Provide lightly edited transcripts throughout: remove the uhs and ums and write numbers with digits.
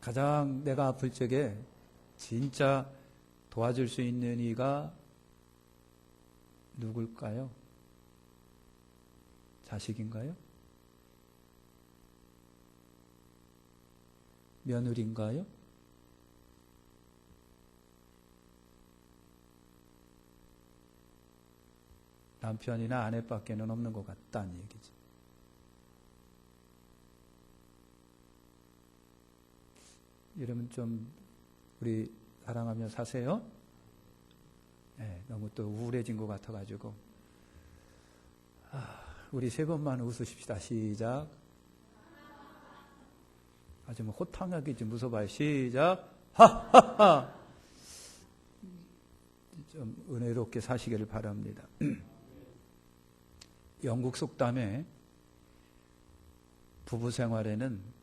가장 내가 아플 적에 진짜 도와줄 수 있는 이가 누굴까요? 자식인가요? 며느리인가요? 남편이나 아내밖에는 없는 것 같다는 얘기죠. 여러분 좀 우리 사랑하며 사세요. 네, 너무 또 우울해진 것 같아가지고 우리 3번만 웃으십시다. 시작. 아주 뭐 호탕하게 좀 웃어봐요. 시작. 하하하. 좀 은혜롭게 사시기를 바랍니다. 영국 속담에 부부 생활에는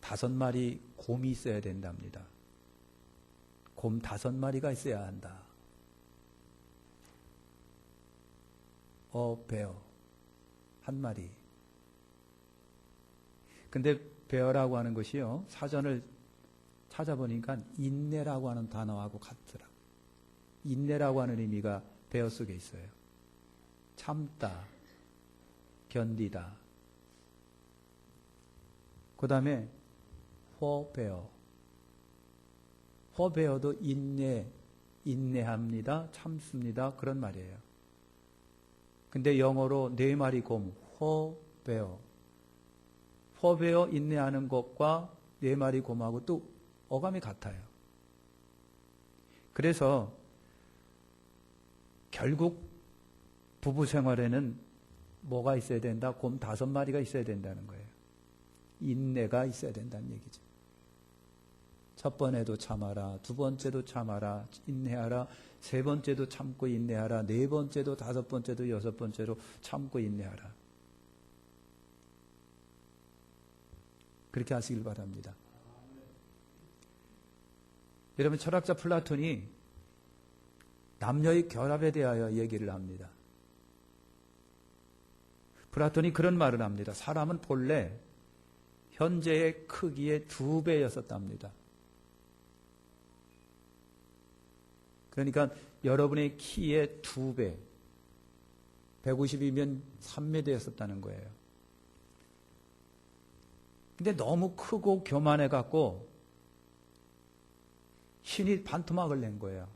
5마리 곰이 있어야 된답니다. 곰 5마리가 있어야 한다. 베어 1마리. 근데 베어라고 하는 것이요, 사전을 찾아보니까 인내라고 하는 단어하고 같더라고요. 인내라고 하는 의미가 베어 속에 있어요. 참다, 견디다. 그 다음에 포베어. 포베어도 인내합니다, 참습니다, 그런 말이에요. 근데 영어로 4마리 곰, 포베어. 포베어 인내하는 것과 4마리 곰하고 또 어감이 같아요. 그래서 결국 부부 생활에는 뭐가 있어야 된다? 곰 5마리가 있어야 된다는 거예요. 인내가 있어야 된다는 얘기죠. 첫 번에도 참아라, 두 번째도 참아라, 인내하라, 세 번째도 참고 인내하라, 네 번째도, 5번째도, 6번째로 참고 인내하라. 그렇게 하시길 바랍니다. 여러분, 철학자 플라톤이 남녀의 결합에 대하여 얘기를 합니다. 플라톤이 그런 말을 합니다. 사람은 본래 현재의 크기의 2배였었답니다. 그러니까 여러분의 키의 2배, 150이면 3m였었다는 거예요. 근데 너무 크고 교만해갖고 신이 반토막을 낸 거예요.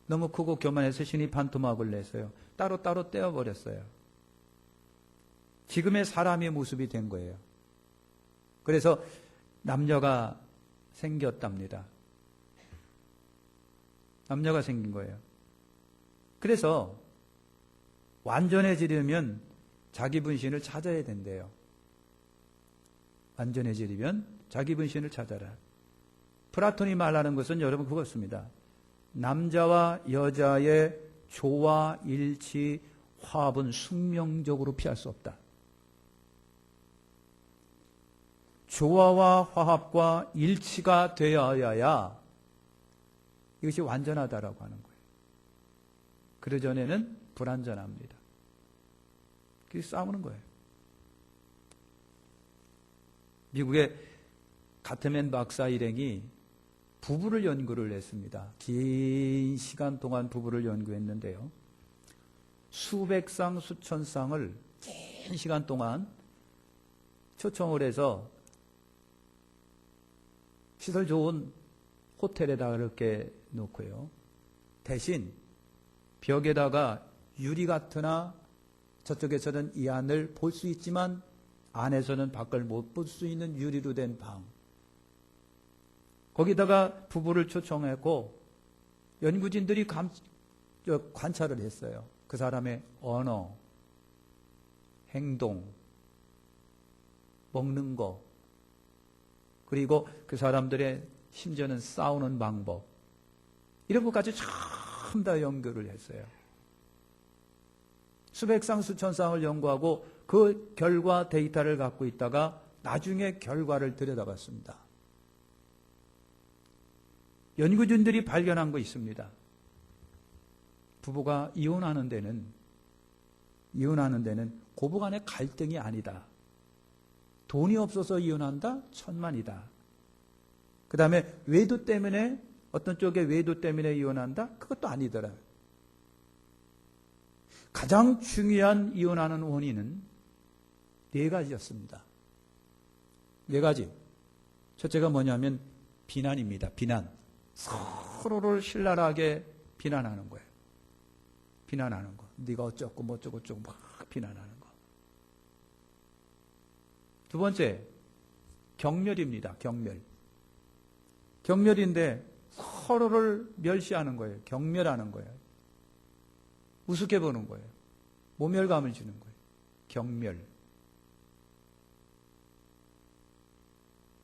너무 크고 교만해서 신이 반토막을 냈어요. 따로따로 떼어버렸어요. 지금의 사람의 모습이 된 거예요. 그래서 남녀가 생겼답니다. 남녀가 생긴 거예요. 그래서 완전해지려면 자기 분신을 찾아야 된대요. 완전해지려면 자기 분신을 찾아라. 플라톤이 말하는 것은 여러분 그것입니다. 남자와 여자의 조화, 일치, 화합은 숙명적으로 피할 수 없다. 조화와 화합과 일치가 되어야야 이것이 완전하다라고 하는 거예요. 그 전에는 불완전합니다. 그래서 싸우는 거예요. 미국의 가트맨 박사 일행이 부부를 연구를 했습니다. 긴 시간 동안 부부를 연구했는데요. 수백 쌍, 수천 쌍을 긴 시간 동안 초청을 해서 시설 좋은 호텔에다 그렇게 놓고요. 대신 벽에다가 유리 같으나 저쪽에서는 이 안을 볼 수 있지만 안에서는 밖을 못 볼 수 있는 유리로 된 방. 거기다가 부부를 초청했고 연구진들이 관찰을 했어요. 그 사람의 언어, 행동, 먹는 거, 그리고 그 사람들의 심지어는 싸우는 방법, 이런 것까지 전부 다 연구를 했어요. 수백 쌍, 수천 쌍을 연구하고 그 결과 데이터를 갖고 있다가 나중에 결과를 들여다봤습니다. 연구진들이 발견한 거 있습니다. 부부가 이혼하는 데는 고부간의 갈등이 아니다. 돈이 없어서 이혼한다? 천만이다. 그 다음에 외도 때문에, 어떤 쪽에 외도 때문에 이혼한다? 그것도 아니더라. 가장 중요한 이혼하는 원인은 4가지였습니다. 4가지. 첫째가 뭐냐면 비난입니다. 비난. 서로를 신랄하게 비난하는 거예요. 비난하는 거. 네가 어쩌고 뭐 어쩌고 저쩌고 막 비난하는 거. 두 번째, 경멸입니다. 경멸. 경멸인데 서로를 멸시하는 거예요. 경멸하는 거예요. 우습게 보는 거예요. 모멸감을 주는 거예요. 경멸.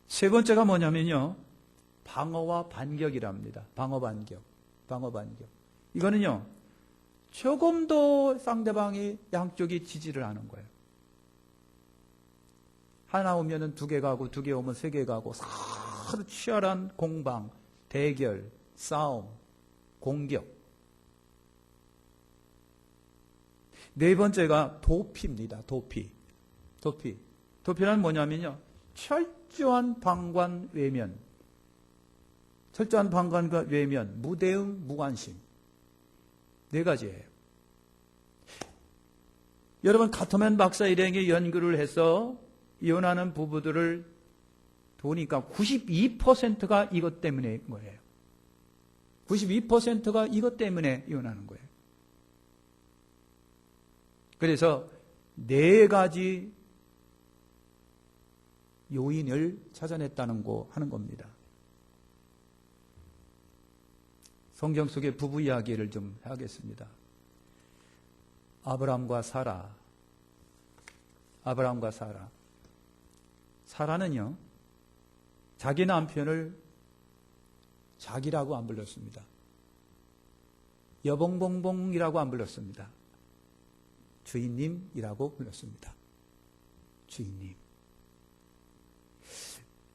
세 번째가 뭐냐면요, 방어와 반격이랍니다. 방어 반격. 방어 반격. 이거는요, 조금 더 상대방이 양쪽이 지지를 하는 거예요. 하나 오면은 2개 가고, 2개 오면 3개 가고, 서로 치열한 공방, 대결, 싸움, 공격. 4번째가 도피입니다. 도피. 도피. 도피는 뭐냐면요, 철저한 방관 외면. 철저한 방관과 외면, 무대응, 무관심. 4가지예요. 여러분, 카터맨 박사 일행이 연구를 해서 이혼하는 부부들을 보니까 92%가 이것 때문에 거예요. 92%가 이것 때문에 이혼하는 거예요. 그래서 4가지 요인을 찾아냈다는 거 하는 겁니다. 성경 속의 부부 이야기를 좀 하겠습니다. 아브라함과 사라. 아브라함과 사라. 사라는요, 자기 남편을 자기라고 안 불렀습니다. 여봉봉봉이라고 안 불렀습니다. 주인님이라고 불렀습니다. 주인님.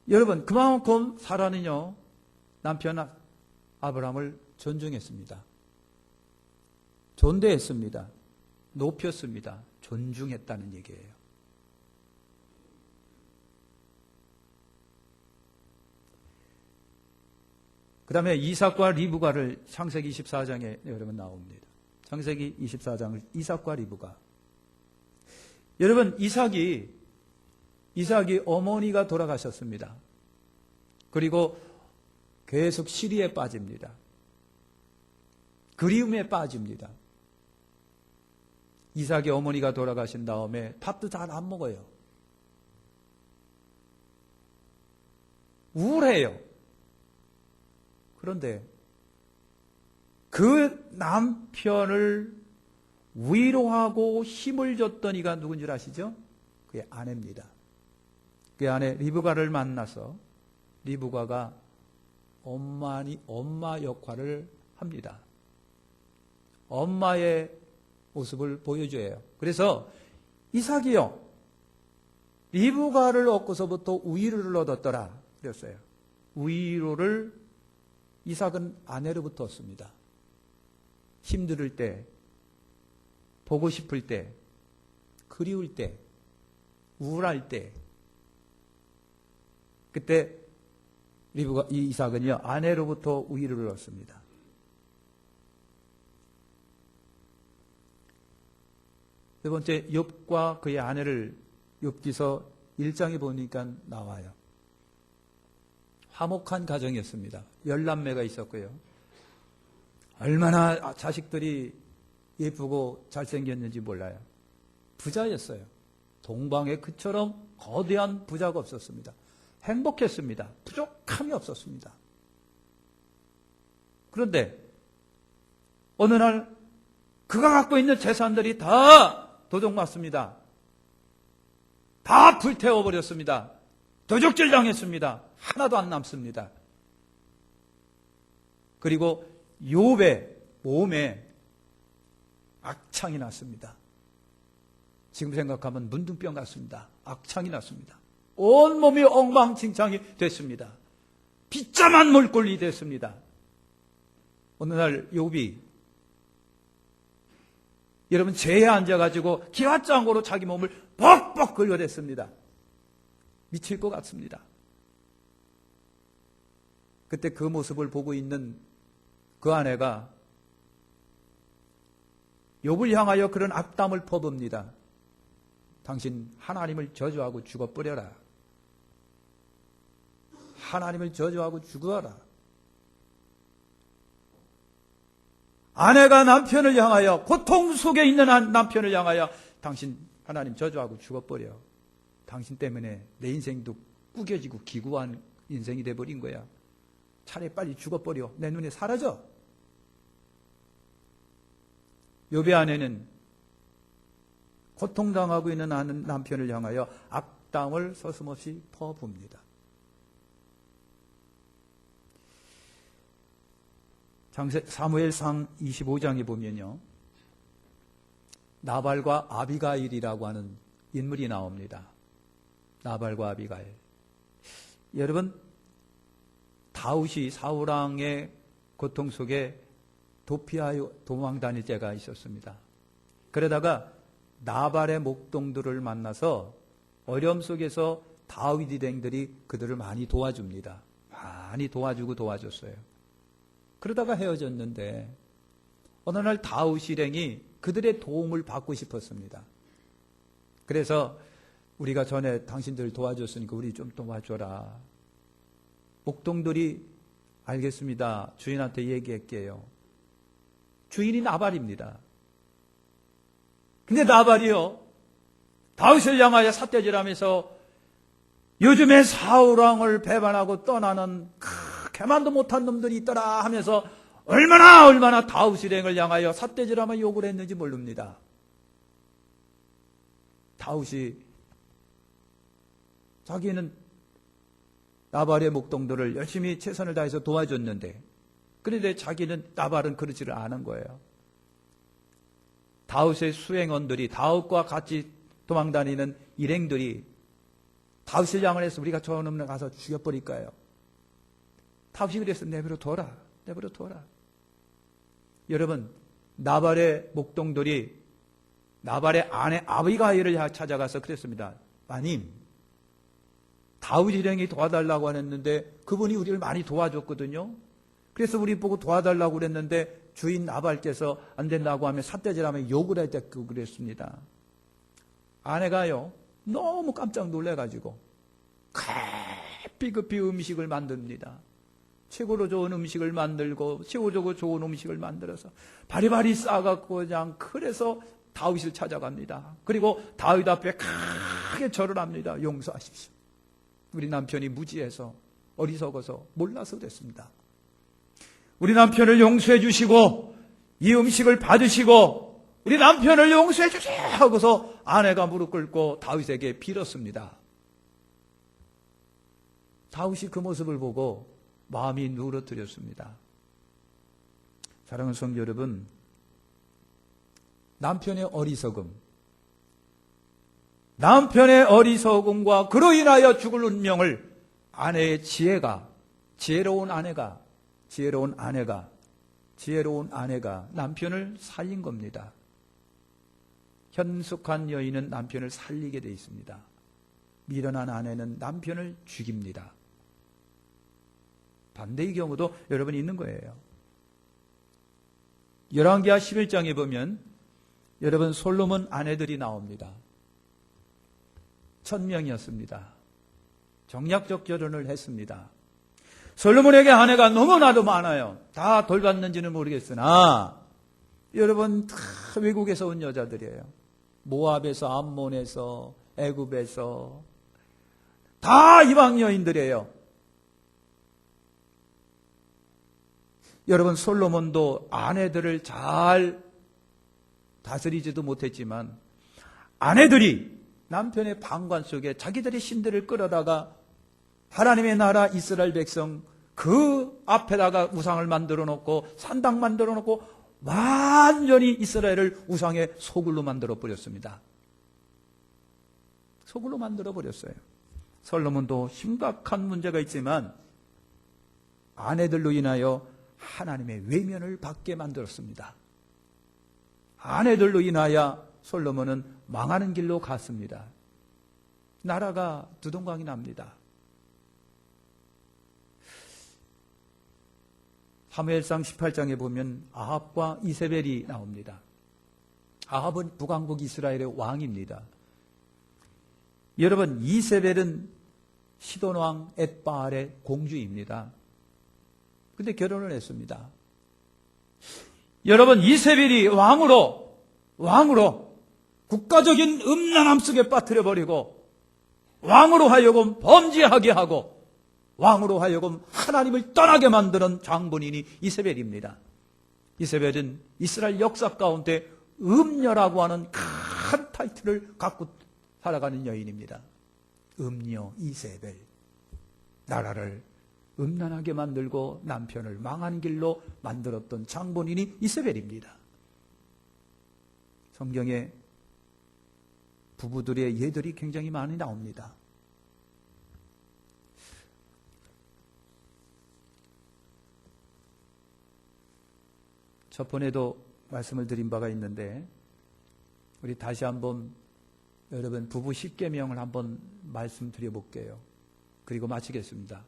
여러분, 그만큼 사라는요, 남편 아브라함을 존중했습니다. 존대했습니다. 높였습니다. 존중했다는 얘기예요. 그 다음에 이삭과 리브가를 창세기 24장에 여러분 나옵니다. 창세기 24장을 이삭과 리브가. 여러분, 이삭이 어머니가 돌아가셨습니다. 그리고 계속 시리에 빠집니다. 그리움에 빠집니다. 이삭의 어머니가 돌아가신 다음에 밥도 잘 안 먹어요. 우울해요. 그런데 그 남편을 위로하고 힘을 줬던 이가 누군 줄 아시죠? 그의 아내입니다. 그의 아내 리브가를 만나서 리브가가 엄마 역할을 합니다. 엄마의 모습을 보여줘요. 그래서 이삭이요, 리브가를 얻고서부터 위로를 얻었더라 그랬어요. 위로를 이삭은 아내로부터 얻습니다. 힘들 때, 보고 싶을 때, 그리울 때, 우울할 때, 그때 이삭은요, 아내로부터 위로를 얻습니다. 세 번째, 욥과 그의 아내를 욥기서 1장에 보니까 나와요. 화목한 가정이었습니다. 10남매가 있었고요. 얼마나 자식들이 예쁘고 잘생겼는지 몰라요. 부자였어요. 동방에 그처럼 거대한 부자가 없었습니다. 행복했습니다. 부족함이 없었습니다. 그런데 어느 날 그가 갖고 있는 재산들이 다 도둑맞습니다. 다 불태워버렸습니다. 도적질 당했습니다. 하나도 안 남습니다. 그리고 욥의 몸에 악창이 났습니다. 지금 생각하면 문둥병 같습니다. 악창이 났습니다. 온몸이 엉망진창이 됐습니다. 비참한 물꼴이 됐습니다. 어느 날 욥이 여러분 제에 앉아가지고 기와장으로 자기 몸을 벅벅 긁어댔습니다. 미칠 것 같습니다. 그때 그 모습을 보고 있는 그 아내가 욥을 향하여 그런 악담을 퍼붓니다. 당신 하나님을 저주하고 죽어버려라. 하나님을 저주하고 죽어라. 아내가 남편을 향하여, 고통 속에 있는 남편을 향하여 당신 하나님 저주하고 죽어버려. 당신 때문에 내 인생도 꾸겨지고 기구한 인생이 돼버린 거야. 차라리 빨리 죽어버려. 내 눈에 사라져. 욥의 아내는 고통당하고 있는 남편을 향하여 악담을 서슴없이 퍼붓니다. 사무엘상 25장에 보면요, 나발과 아비가일이라고 하는 인물이 나옵니다. 나발과 아비가일. 여러분, 다윗이 사울왕의 고통 속에 도피하여 도망 다닐 때가 있었습니다. 그러다가 나발의 목동들을 만나서 어려움 속에서 다윗 일행들이 그들을 많이 도와줍니다. 많이 도와주고 도와줬어요. 그러다가 헤어졌는데 어느 날 다윗 일행이 그들의 도움을 받고 싶었습니다. 그래서 우리가 전에 당신들 도와줬으니까 우리 좀 도와줘라. 목동들이 알겠습니다. 주인한테 얘기할게요. 주인이 나발입니다. 근데 나발이요, 다윗을 향하여 삿대질하면서 요즘에 사울왕을 배반하고 떠나는 개만도 못한 놈들이 있더라 하면서 얼마나 다윗 일행을 향하여 삿대질하며 욕을 했는지 모릅니다. 다윗이 자기는 나발의 목동들을 열심히 최선을 다해서 도와줬는데, 그런데 자기는, 나발은 그러지를 않은 거예요. 다윗의 수행원들이, 다윗과 같이 도망다니는 일행들이 다윗을 향해서 우리가 저 놈을 가서 죽여버릴까요? 다윗이 그래서 내버려 둬라. 여러분, 나발의 목동들이 나발의 아내 아비가일을 찾아가서 그랬습니다. 마님, 다윗 일행이 도와달라고 했는데 그분이 우리를 많이 도와줬거든요. 그래서 우리 보고 도와달라고 그랬는데 주인 나발께서 안 된다고 하면 삿대질하며 욕을 할 때 그랬습니다. 아내가요, 너무 깜짝 놀래가지고 급히 음식을 만듭니다. 최고로 좋은 음식을 만들고 최고로 좋은 음식을 만들어서 바리바리 싸갖고 그냥, 그래서 다윗을 찾아갑니다. 그리고 다윗 앞에 크게 절을 합니다. 용서하십시오. 우리 남편이 무지해서 어리석어서 몰라서 그랬습니다. 우리 남편을 용서해 주시고 이 음식을 받으시고 우리 남편을 용서해 주세요 하고서 아내가 무릎 꿇고 다윗에게 빌었습니다. 다윗이 그 모습을 보고 마음이 누그러뜨렸습니다. 사랑하는 성도 여러분, 남편의 어리석음과 그로 인하여 죽을 운명을 아내의 지혜로운 아내가 남편을 살린 겁니다. 현숙한 여인은 남편을 살리게 되어 있습니다. 미련한 아내는 남편을 죽입니다. 반대의 경우도 여러분 있는 거예요. 열왕기하 11장에 보면 여러분 솔로몬 아내들이 나옵니다. 1000명이었습니다. 정략적 결혼을 했습니다. 솔로몬에게 아내가 너무나도 많아요. 다 돌봤는지는 모르겠으나 여러분 다 외국에서 온 여자들이에요. 모압에서, 암몬에서, 애굽에서 다 이방 여인들이에요. 여러분 솔로몬도 아내들을 잘 다스리지도 못했지만 아내들이 남편의 방관 속에 자기들의 신들을 끌어다가 하나님의 나라 이스라엘 백성 그 앞에다가 우상을 만들어 놓고 산당 만들어 놓고 완전히 이스라엘을 우상의 소굴로 만들어 버렸습니다. 소굴로 만들어 버렸어요. 솔로몬도 심각한 문제가 있지만 아내들로 인하여 하나님의 외면을 받게 만들었습니다. 아내들로 인하여 솔로몬은 망하는 길로 갔습니다. 나라가 두동강이 납니다. 사무엘상 18장에 보면 아합과 이세벨이 나옵니다. 아합은 북왕국 이스라엘의 왕입니다. 여러분, 이세벨은 시돈왕 엣바알의 공주입니다. 근데 결혼을 했습니다. 여러분, 이세벨이 왕으로 국가적인 음란함 속에 빠뜨려버리고 왕으로 하여금 범죄하게 하고 왕으로 하여금 하나님을 떠나게 만드는 장본인이 이세벨입니다. 이세벨은 이스라엘 역사 가운데 음녀라고 하는 큰 타이틀을 갖고 살아가는 여인입니다. 음녀 이세벨. 나라를 음란하게 만들고 남편을 망한 길로 만들었던 장본인이 이세벨입니다. 성경에 부부들의 예들이 굉장히 많이 나옵니다. 저번에도 말씀을 드린 바가 있는데 우리 다시 한번 여러분 부부 10계명을 한번 말씀드려 볼게요. 그리고 마치겠습니다.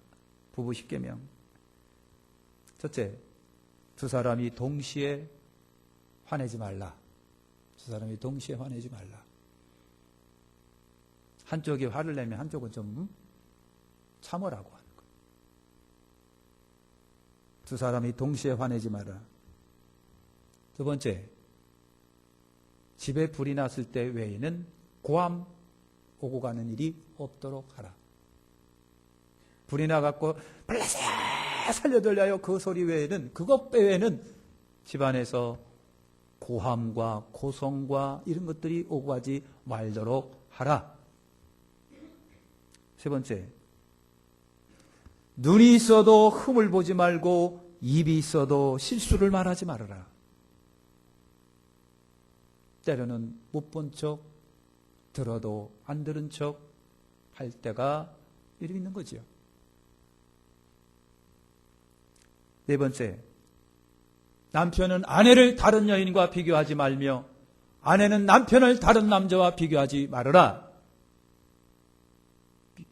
부부 10계명. 첫째, 두 사람이 동시에 화내지 말라. 두 사람이 동시에 화내지 말라. 한쪽이 화를 내면 한쪽은 좀 참으라고 하는 거예요. 두 사람이 동시에 화내지 마라. 두 번째, 집에 불이 났을 때 외에는 고함 오고 가는 일이 없도록 하라. 불이 나갖고 불러서 살려들려요. 그 소리 외에는, 그것 외에는 집안에서 고함과 고성과 이런 것들이 오고 가지 말도록 하라. 세 번째, 눈이 있어도 흠을 보지 말고 입이 있어도 실수를 말하지 말아라. 때로는 못 본 척, 들어도 안 들은 척 할 때가 이렇게 있는 거죠. 네 번째, 남편은 아내를 다른 여인과 비교하지 말며 아내는 남편을 다른 남자와 비교하지 말아라.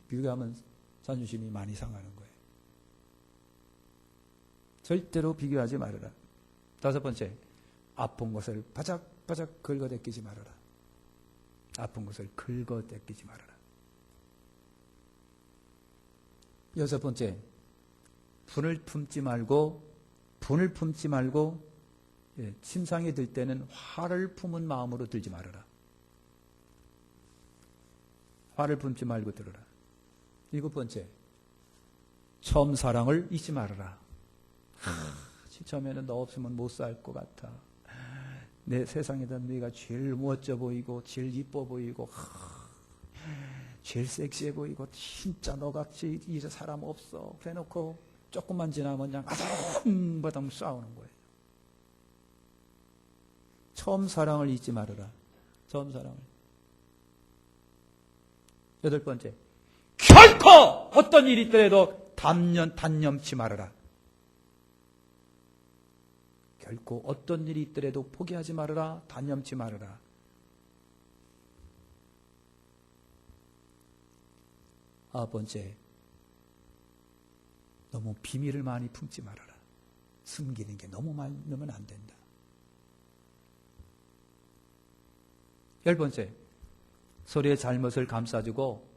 비교하면 자존심이 많이 상하는 거예요. 절대로 비교하지 말아라. 다섯 번째, 아픈 것을 바짝바짝 긁어대끼지 말아라. 아픈 것을 긁어대끼지 말아라. 여섯 번째, 분을 품지 말고 침상에 들 때는 화를 품은 마음으로 들지 말아라. 화를 품지 말고 들어라. 일곱 번째, 처음 사랑을 잊지 말아라. 처음에는 너 없으면 못 살 것 같아. 내 세상에다 네가 제일 멋져 보이고 제일 이뻐 보이고 제일 섹시해 보이고 진짜 너같이 이제 사람 없어. 그래놓고 조금만 지나면 그냥 아담바담 싸우는 거예요. 처음 사랑을 잊지 말아라. 처음 사랑을. 여덟 번째, 결코 어떤 일이 있더라도 단념치 말아라. 결코 어떤 일이 있더라도 포기하지 말아라. 단념치 말아라. 아홉 번째, 너무 비밀을 많이 품지 말아라. 숨기는 게 너무 많으면 안 된다. 열 번째, 서로의 잘못을 감싸주고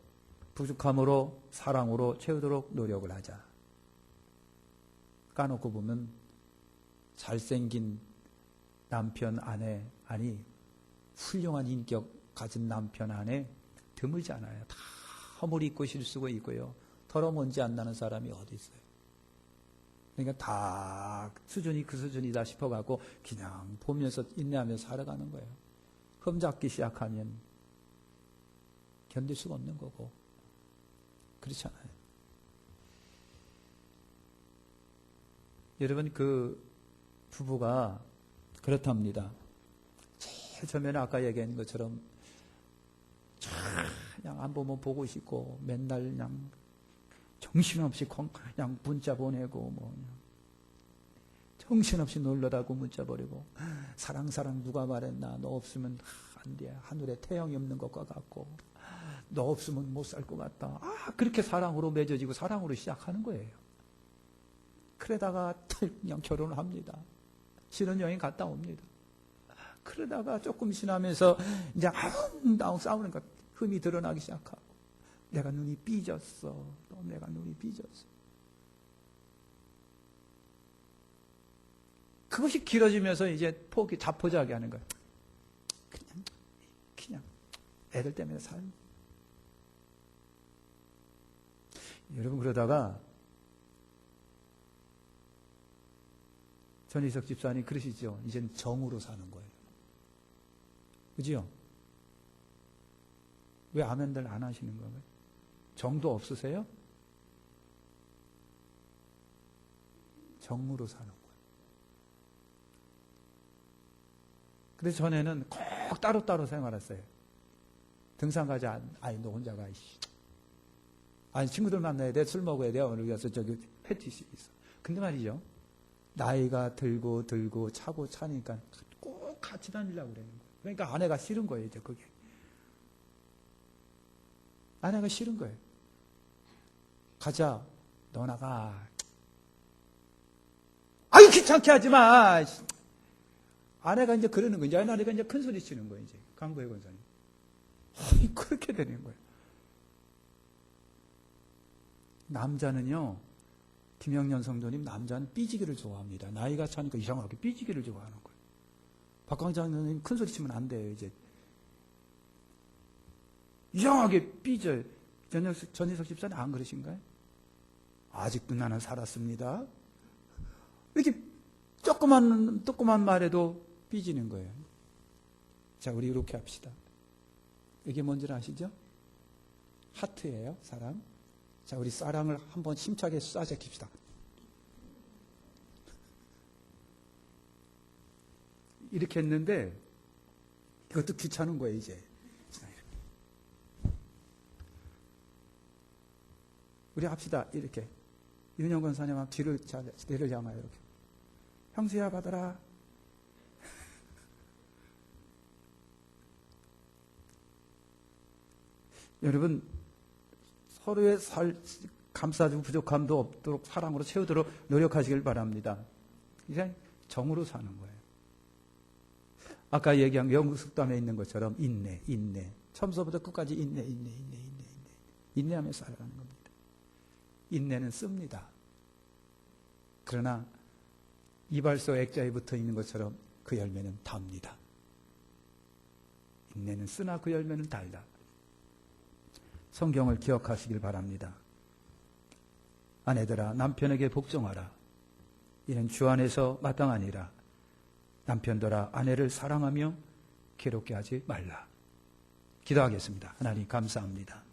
부족함으로 사랑으로 채우도록 노력을 하자. 까놓고 보면 잘생긴 남편, 아내, 아니 훌륭한 인격 가진 남편, 아내 드물지 않아요. 다 허물이 있고 실수가 있고요. 더러먼지 안 나는 사람이 어디 있어요. 그러니까 다 수준이 그 수준이다 싶어가고 그냥 보면서 인내하면서 살아가는 거예요. 흠잡기 시작하면 견딜 수가 없는 거고. 그렇잖아요. 여러분, 그 부부가 그렇답니다. 제일 처음에는 아까 얘기한 것처럼 그냥 안 보면 보고 싶고 맨날 그냥 정신없이 그냥 문자 보내고 뭐 정신없이 놀러다고 문자 보내고 사랑 누가 말했나 너 없으면 안 돼. 하늘에 태양이 없는 것과 같고 너 없으면 못 살 것 같다. 그렇게 사랑으로 맺어지고 사랑으로 시작하는 거예요. 그러다가 그냥 결혼을 합니다. 신혼여행 갔다 옵니다. 그러다가 조금 지나면서 이제 아웅다웅 싸우니까 흠이 드러나기 시작하고, 내가 눈이 삐졌어. 또 내가 눈이 삐졌어. 그것이 길어지면서 이제 포기, 자포자기 하는 거예요. 그냥 애들 때문에 살. 여러분, 그러다가 전희석 집사님 그러시죠. 이제는 정으로 사는 거예요. 그죠? 왜 아멘들 안 하시는 거예요? 정도 없으세요? 정으로 사는 거예요. 그래서 전에는 꼭 따로따로 생활했어요. 등산 가자. 아니, 너 혼자 가. 아니, 친구들 만나야 돼. 술 먹어야 돼. 오늘 가서 저기 패티시 있어. 근데 말이죠. 나이가 들고 차고 차니까 꼭 같이 다니려고 그러는 거예요. 그러니까 아내가 싫은 거예요, 이제 그게. 아내가 싫은 거예요. 가자. 너 나가. 아이, 귀찮게 하지 마. 아내가 이제 그러는 거예요. 아내가 이제 큰 소리 치는 거예요, 이제. 강보혜 권사님. 그렇게 되는 거예요. 남자는요, 김영년 성도님, 남자는 삐지기를 좋아합니다. 나이가 차니까 이상하게 삐지기를 좋아하는 거예요. 박광장님 큰 소리 치면 안 돼요, 이제. 이상하게 삐져요. 전희석 집사님 안 그러신가요? 아직도 나는 살았습니다. 이렇게 조그만 말에도 삐지는 거예요. 자, 우리 이렇게 합시다. 이게 뭔지 아시죠? 하트예요, 사랑. 자, 우리 사랑을 한번 힘차게 쏴제킵시다. 이렇게 했는데 이것도 귀찮은 거예요, 이제. 우리 합시다. 이렇게. 윤영건 사님은 뒤를 향하여 이렇게. 형수야, 받아라. 여러분, 서로의 감싸주고 부족함도 없도록 사랑으로 채우도록 노력하시길 바랍니다. 이제 정으로 사는 거예요. 아까 얘기한 영국 속담에 있는 것처럼 인내. 처음서부터 끝까지 인내하며 살아가는 겁니다. 인내는 씁니다. 그러나 이발소 액자에 붙어 있는 것처럼 그 열매는 답니다. 인내는 쓰나 그 열매는 달다. 성경을 기억하시길 바랍니다. 아내들아, 남편에게 복종하라. 이는 주 안에서 마땅하니라. 남편들아, 아내를 사랑하며 괴롭게 하지 말라. 기도하겠습니다. 하나님 감사합니다.